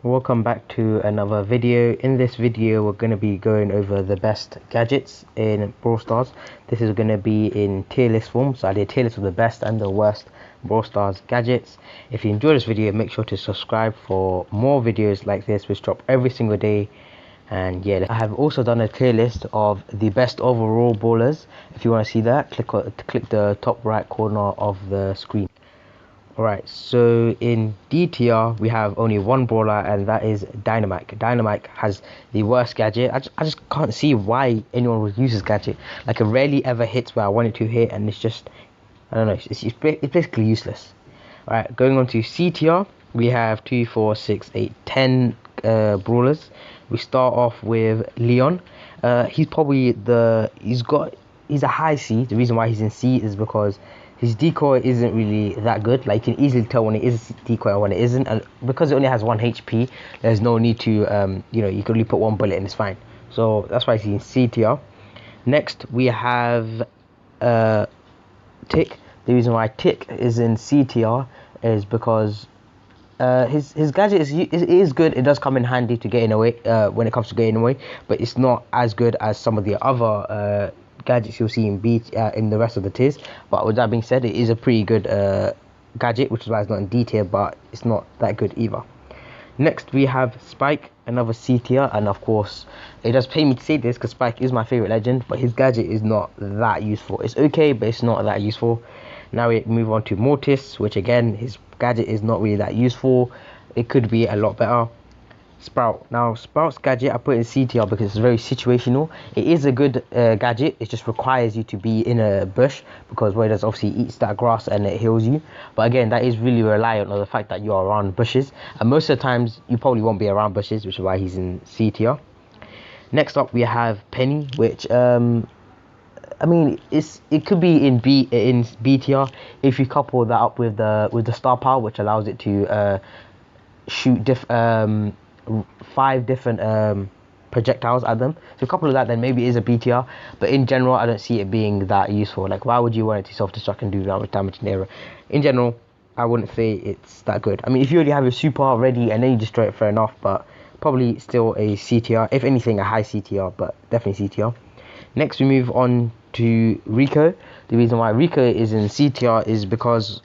Welcome back to another video. In this video we're going to be going over the best gadgets in Brawl Stars. This is going to be in tier list form, so I did a tier list of the best and the worst Brawl Stars gadgets. If you enjoyed this video, make sure to subscribe for more videos like this which drop every single day. And yeah, I have also done a tier list of the best overall brawlers. If you want to see that, click the top right corner of the screen. Alright, so in D tier we have only one brawler, and that is Dynamite. Dynamite has the worst gadget. I just can't see why anyone would use this gadget. Like, it rarely ever hits where I want it to hit, and it's just, I don't know, it's basically useless. Alright, going on to C tier, we have 2, 4, 6, 8, 10 brawlers. We start off with Leon. He's probably he's a high C. The reason why he's in C is because his decoy isn't really that good. Like, you can easily tell when it is decoy and when it isn't, and because it only has 1 HP, there's no need to you can only put 1 bullet and it's fine. So that's why he's in C tier. Next we have Tick. The reason why Tick is in C tier is because his gadget is good. It does come in handy to getting away when it comes to getting away, but it's not as good as some of the other gadgets you'll see in in the rest of the tiers. But with that being said, it is a pretty good gadget, which is why it's not in D tier, but it's not that good either. Next we have Spike, another C tier, and of course it does pay me to say this because Spike is my favorite legend, but his gadget is not that useful. It's okay, but it's not that useful. Now we move on to Mortis, which again, his gadget is not really that useful. It could be a lot better. Sprout. Now Sprout's gadget I put in C tier because it's very situational. It is a good gadget. It just requires you to be in a bush, because where it does obviously eats that grass and it heals you. But again, that is really reliant on the fact that you're around bushes, and most of the times you probably won't be around bushes, which is why he's in C tier. Next up we have Penny, which I mean, it could be in B tier if you couple that up with the star power, which allows it to shoot 5 different projectiles at them. So a couple of that, then maybe it is a B tier, but in general I don't see it being that useful. Like, why would you want it to self-destruct and do that much damage in the area? In general, I wouldn't say it's that good. I mean, if you already have your super ready and then you destroy it, fair enough, but probably still a C tier. If anything, a high C tier, but definitely C tier. Next we move on to Rico. The reason why Rico is in C tier is because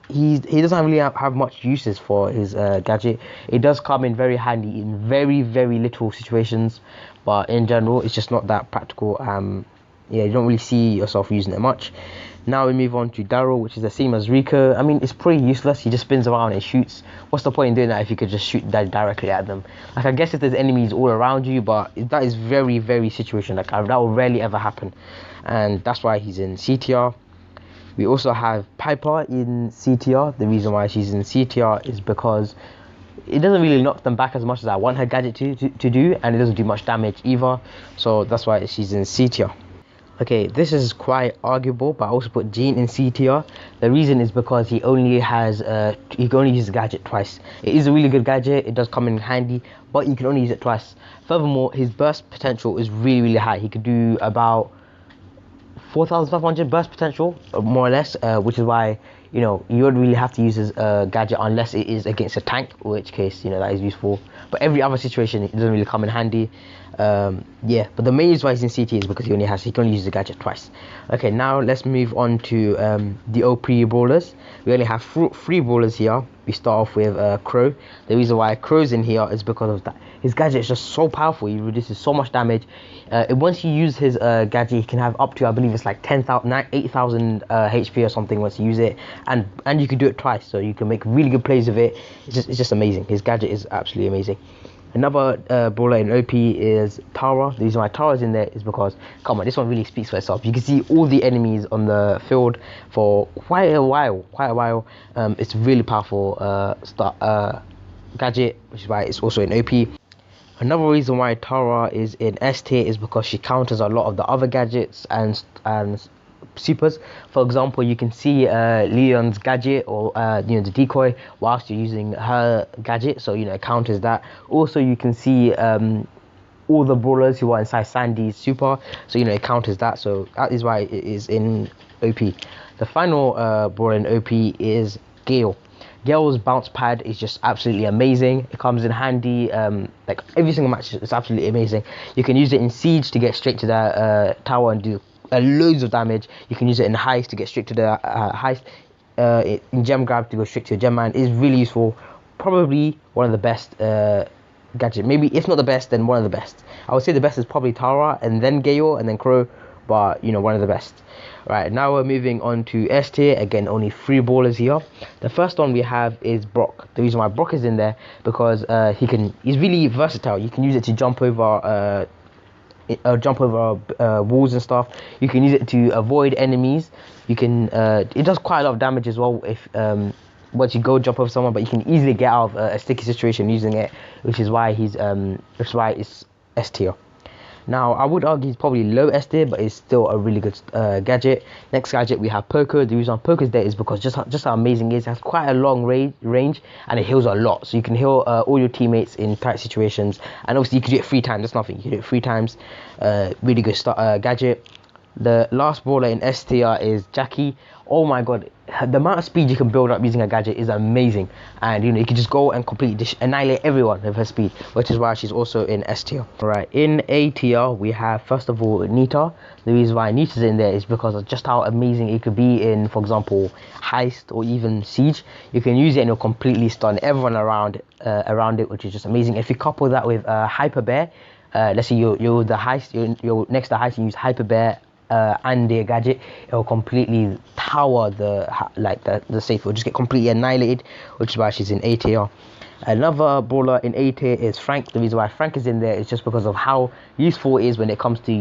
he doesn't really have much uses for his gadget. It does come in very handy in very little situations, but in general it's just not that practical. Yeah, you don't really see yourself using it much. Now we move on to Daryl, which is the same as Rico. I mean, it's pretty useless. He just spins around and shoots. What's the point in doing that if you could just shoot that directly at them? Like, I guess if there's enemies all around you, but that is very situational. Like, that will rarely ever happen, and that's why he's in C tier. We also have Piper in C tier. The reason why she's in C tier is because it doesn't really knock them back as much as I want her gadget to do, and it doesn't do much damage either. So that's why she's in C tier. Okay, this is quite arguable, but I also put Gene in C tier. The reason is because he only has he can only use the gadget twice. It is a really good gadget. It does come in handy, but you can only use it twice. Furthermore, his burst potential is really high. He could do about 4,500 burst potential, more or less, which is why you don't really have to use his gadget unless it is against a tank, in which case that is useful. But every other situation it doesn't really come in handy. Yeah, but the main reason why he's in CT is because he can only use the gadget twice. Okay, now let's move on to the OP brawlers. We only have 3 brawlers here. We start off with Crow. The reason why Crow's in here is because of that. His gadget is just so powerful. He reduces so much damage. Once you use his gadget, he can have up to, I believe it's like 8,000 HP or something once you use it, and you can do it twice, so you can make really good plays with it. It's just amazing. His gadget is absolutely amazing. Another brawler in OP is Tara. The reason why Tara's in there is because, come on, this one really speaks for itself. You can see all the enemies on the field for quite a while. It's a really powerful gadget, which is why it's also in OP. Another reason why Tara is in S tier is because she counters a lot of the other gadgets and supers. For example, you can see Leon's gadget or the decoy whilst you're using her gadget, so it counters that. Also, you can see all the brawlers who are inside Sandy's super, so it counters that. So that is why it is in OP. The final brawler in OP is Gale. Gale's bounce pad is just absolutely amazing. It comes in handy, like every single match is absolutely amazing. You can use it in Siege to get straight to the tower and do loads of damage. You can use it in Heist to get straight to the Heist. In Gem Grab to go straight to your Gem Man is really useful. Probably one of the best gadget. Maybe if not the best, then one of the best. I would say the best is probably Tara and then Gale and then Crow, but you know, one of the best. Right, now we're moving on to S tier. Again, only 3 brawlers here. The first one we have is Brock. The reason why Brock is in there because he's really versatile. You can use it to jump over walls and stuff. You can use it to avoid enemies. You can it does quite a lot of damage as well if once you go jump over someone, but you can easily get out of a sticky situation using it, which is why it's S tier. Now, I would argue he's probably low S tier, but it's still a really good gadget. Next gadget, we have Poker. The reason Poker's there is because just how amazing it is. It has quite a long range, and it heals a lot. So you can heal all your teammates in tight situations. And obviously, you can do it 3 times. That's nothing. You can do it 3 times. Really good gadget. The last brawler in S tier is Jackie. Oh my god, the amount of speed you can build up using a gadget is amazing. And you know, you can just go and completely annihilate everyone with her speed, which is why she's also in S tier. Alright, in A tier, we have first of all Nita. The reason why Nita's in there is because of just how amazing it could be in, for example, Heist or even Siege. You can use it and it'll completely stun everyone around it, which is just amazing. If you couple that with Hyper Bear, let's say you're the Heist, you're next to Heist and use Hyper Bear and their gadget, it will completely tower the safe. It will just get completely annihilated, which is why she's in A tier. Another brawler in A tier is Frank. The reason why Frank is in there is just because of how useful it is when it comes to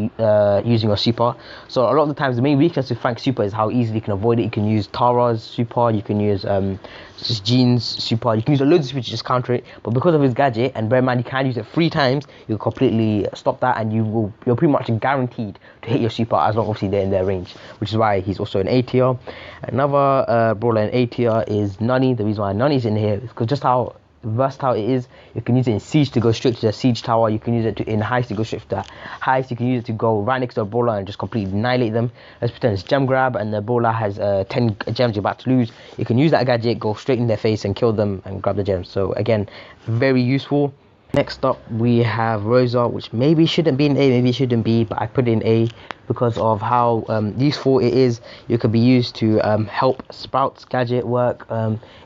using your super. So a lot of the times the main weakness with Frank's super is how easily you can avoid it. You can use Tara's super, you can use just Jean's super, you can use a loads of super to just counter it. But because of his gadget, and bear in mind you can use it 3 times, you'll completely stop that, and you're pretty much guaranteed to hit your super as long as obviously they're in their range, which is why he's also in A tier. Another brawler in A tier is Nani. The reason why Nani's in here is because just how versatile it is. You can use it in Siege to go straight to the Siege tower. You can use it in Heist to go straight to the Heist. You can use it to go right next to a brawler and just completely annihilate them. Let's pretend it's Gem Grab and the brawler has 10 gems you're about to lose. You can use that gadget, go straight in their face and kill them and grab the gems. So again, very useful. Next up we have Rosa, which maybe shouldn't be in A, maybe it shouldn't be, but I put it in A because of how useful it is. You could be used to help Sprout's gadget work.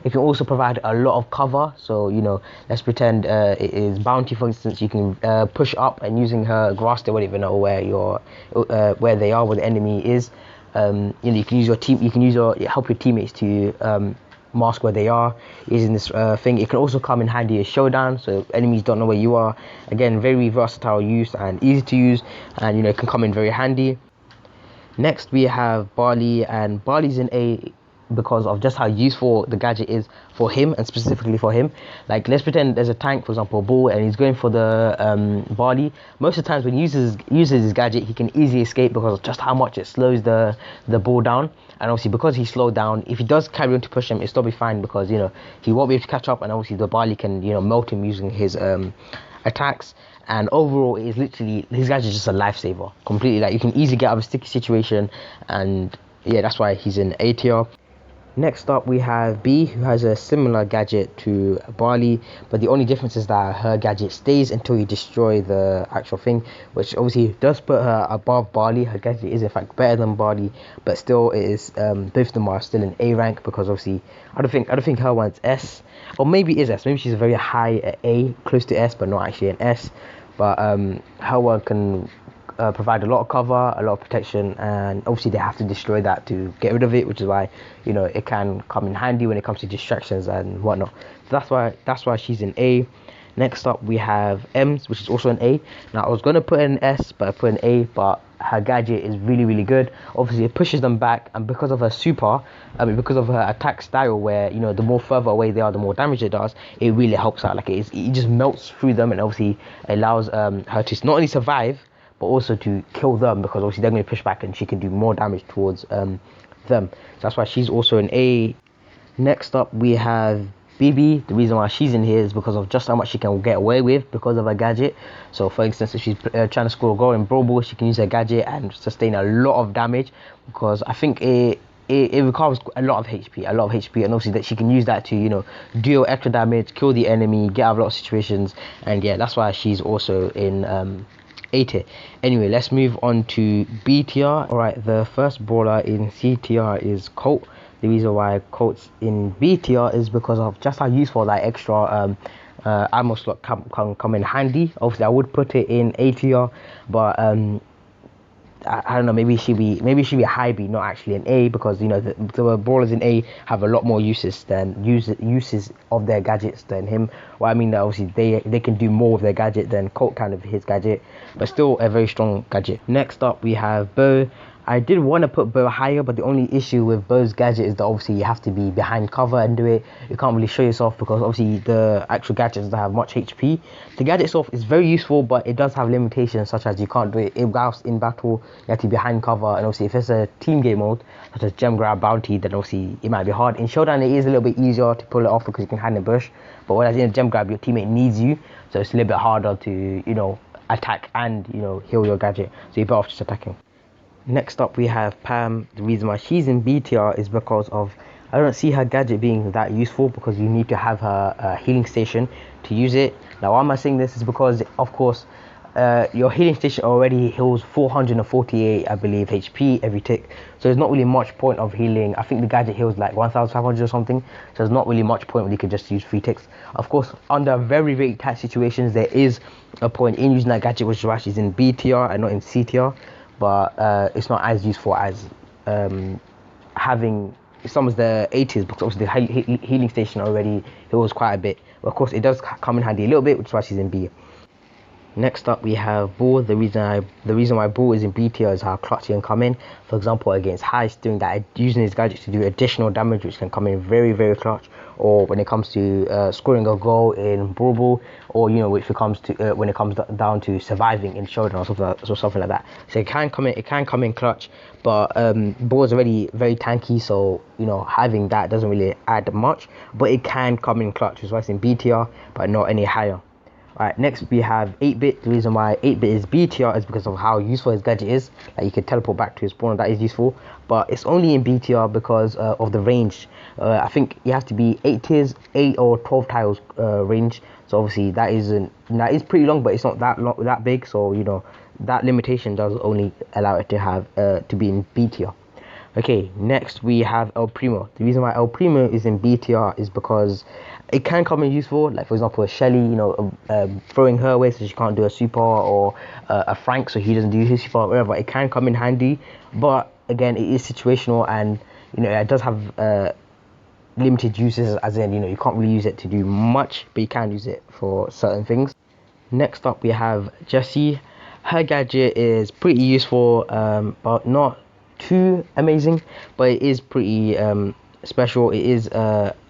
It can also provide a lot of cover. So you know, let's pretend it is Bounty, for instance. You can push up and using her grass, they won't even know where where the enemy is. You know, you can use help your teammates to mask where they are using this thing. It can also come in handy as showdown, so enemies don't know where you are. Again, very versatile use and easy to use, and you know, it can come in very handy. Next we have Barley, and Barley's in A because of just how useful the gadget is for him, and specifically for him. Like, let's pretend there's a tank, for example, Bull, and he's going for the Barley. Most of the times when he uses his gadget, he can easily escape because of just how much it slows the Bull down. And obviously, because he's slowed down, if he does carry on to push him, it'll still be fine because, you know, he won't be able to catch up, and obviously the Barley can, you know, melt him using his attacks. And overall, it is literally, his gadget is just a lifesaver completely. Like, you can easily get out of a sticky situation, and yeah, that's why he's in A tier. Next up we have B, who has a similar gadget to Barley, but the only difference is that her gadget stays until you destroy the actual thing, which obviously does put her above Barley. Her gadget is in fact better than Barley, but still it is both of them are still in A rank because obviously I don't think her one's S, or maybe it is S. Maybe she's very high at A, close to S, but not actually an S. But her one can provide a lot of cover, a lot of protection, and obviously they have to destroy that to get rid of it, which is why, you know, it can come in handy when it comes to distractions and whatnot. So that's why she's in A. Next up we have Ems, which is also an A. Now I was gonna put an S, but I put an A. But her gadget is really good. Obviously it pushes them back, and because of her super, because of her attack style, where, you know, the more further away they are, the more damage it does. It really helps out. Like, it just melts through them, and obviously allows her to not only survive but also to kill them, because obviously they're going to push back and she can do more damage towards them. So that's why she's also an A. Next up we have BB. The reason why she's in here is because of just how much she can get away with because of her gadget. So for instance, if she's trying to score a goal in Brawl, she can use her gadget and sustain a lot of damage, because I think it it requires a lot of HP, and obviously that she can use that to, you know, deal extra damage, kill the enemy, get out of a lot of situations, and yeah, that's why she's also in A tier. Anyway, let's move on to B tier. Alright, the first brawler in C tier is Colt. The reason why Colt's in B tier is because of just how useful that extra ammo slot come in handy. Obviously, I would put it in A tier, but I don't know, maybe she'd be a high B, not actually an A, because you know the brawlers in A have a lot more uses of their gadgets than him. Well, I mean, obviously they can do more with their gadget than Colt can of his gadget, but still a very strong gadget. Next up we have Bo. I did want to put Bo higher, but the only issue with Bo's gadget is that obviously you have to be behind cover and do it. You can't really show yourself because obviously the actual gadgets don't have much HP. The gadget itself is very useful, but it does have limitations, such as you can't do it whilst in battle. You have to be behind cover, and obviously if it's a team game mode, such as gem grab bounty, then obviously it might be hard. In showdown it is a little bit easier to pull it off because you can hide in a bush, but whereas in a gem grab your teammate needs you, so it's a little bit harder to, you know, attack and, you know, heal your gadget, so you're better off just attacking. Next up we have Pam. The reason why she's in B tier is because of, I don't see her gadget being that useful, because you need to have her healing station to use it. Now why am I saying this is because, of course, your healing station already heals 448, I believe, HP every tick, so there's not really much point of healing. I think the gadget heals like 1500 or something, so there's not really much point when you can just use 3 ticks. Of course, under very, very tight situations there is a point in using that gadget, which is why she's in B tier and not in C tier, but it's not as useful as having some of the A tiers, because obviously the healing station already heals quite a bit. But of course it does come in handy a little bit, which is why she's in B. Next up we have Brawl. The reason why Brawl is in B tier is how clutch he can come in. For example, against Heist, doing that, using his gadgets to do additional damage, which can come in very, very clutch. Or when it comes to scoring a goal in Brawl, or, you know, if it comes to when it comes down to surviving in showdown or something like that. So it can come in clutch, but Brawl is already very tanky, so, you know, having that doesn't really add much. But it can come in clutch, which is why it's in B tier, but not any higher. Alright, next we have 8-Bit. The reason why 8-Bit is B tier is because of how useful his gadget is. Like, you can teleport back to his spawn, that is useful, but it's only in B tier because of the range. I think you have to be 8 or 12 tiles range, so obviously that is pretty long, but it's not that big, so, you know, that limitation does only allow it to have to be in B tier. Okay, next we have El Primo. The reason why El Primo is in B tier is because it can come in useful, like for example a Shelly, you know, throwing her away so she can't do a super, or a Frank so he doesn't do his super, or whatever. It can come in handy, but again it is situational, and, you know, it does have limited uses, as in, you know, you can't really use it to do much, but you can use it for certain things. Next up we have Jessie. Her gadget is pretty useful, but not too amazing, but it is pretty special. It is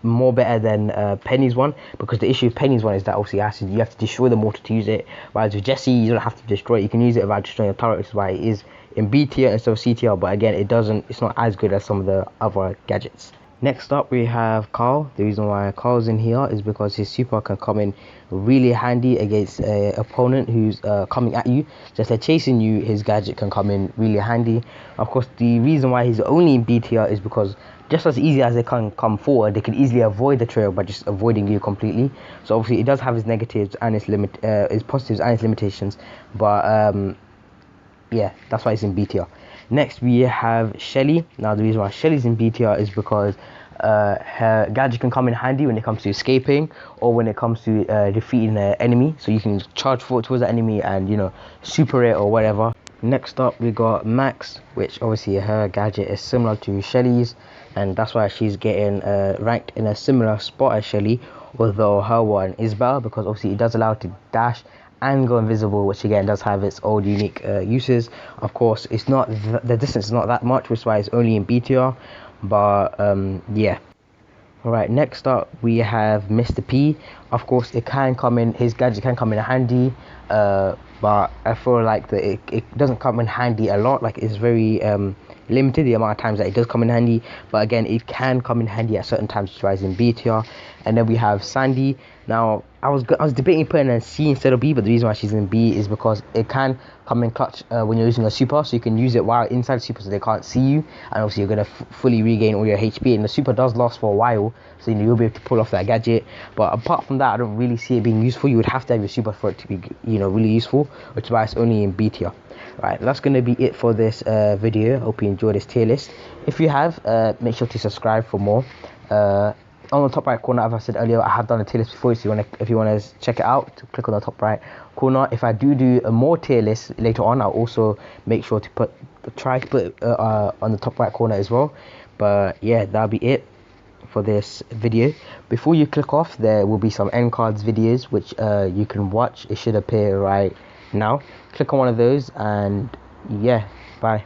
more better than Penny's one, because the issue with Penny's one is that obviously you have to destroy the mortar to use it, whereas with Jessie you don't have to destroy it, you can use it without destroying a turret, which is why it is in B tier instead of C tier, but again it's not as good as some of the other gadgets. Next up we have Carl. The reason why Carl's in here is because his super can come in really handy against an opponent who's coming at you. Just like chasing you, his gadget can come in really handy. Of course, the reason why he's only in B tier is because just as easy as they can come forward, they can easily avoid the trail by just avoiding you completely. So obviously it does have its negatives and its positives and its limitations, but yeah, that's why it's in B tier. Next we have Shelly. Now the reason why Shelly's in B tier is because her gadget can come in handy when it comes to escaping, or when it comes to defeating an enemy, so you can charge forward towards the enemy and, you know, super it or whatever. Next up we got Max, which obviously her gadget is similar to Shelly's, and that's why she's getting ranked in a similar spot as Shelly, although her one is better because obviously it does allow her to dash and go invisible, which again does have its own unique uses. Of course, it's not the distance is not that much, which is why it's only in B tier, but yeah. Alright, next up we have Mr. P. Of course, his gadget can come in handy, but I feel like it doesn't come in handy a lot. Like, it's very limited the amount of times that it does come in handy, but again it can come in handy at certain times, which is in B tier. And then we have Sandy. Now I was debating putting her in C instead of B, but the reason why she's in B is because it can come in clutch when you're using a super, so you can use it while inside the super, so they can't see you, and obviously you're gonna fully regain all your HP, and the super does last for a while, so you'll be able to pull off that gadget. But apart from that, I don't really see it being useful. You would have to have your super for it to be, really useful, which is why it's only in B tier. Right, that's gonna be it for this video. Hope you enjoyed this tier list. If you have, make sure to subscribe for more. On the top right corner, as I said earlier, I have done a tier list before, so if you want to check it out, click on the top right corner. If I do a more tier list later on, I'll also make sure to try to put it on the top right corner as well. But yeah, that'll be it for this video. Before you click off, there will be some end cards videos which you can watch. It should appear right now. Click on one of those, and yeah, bye.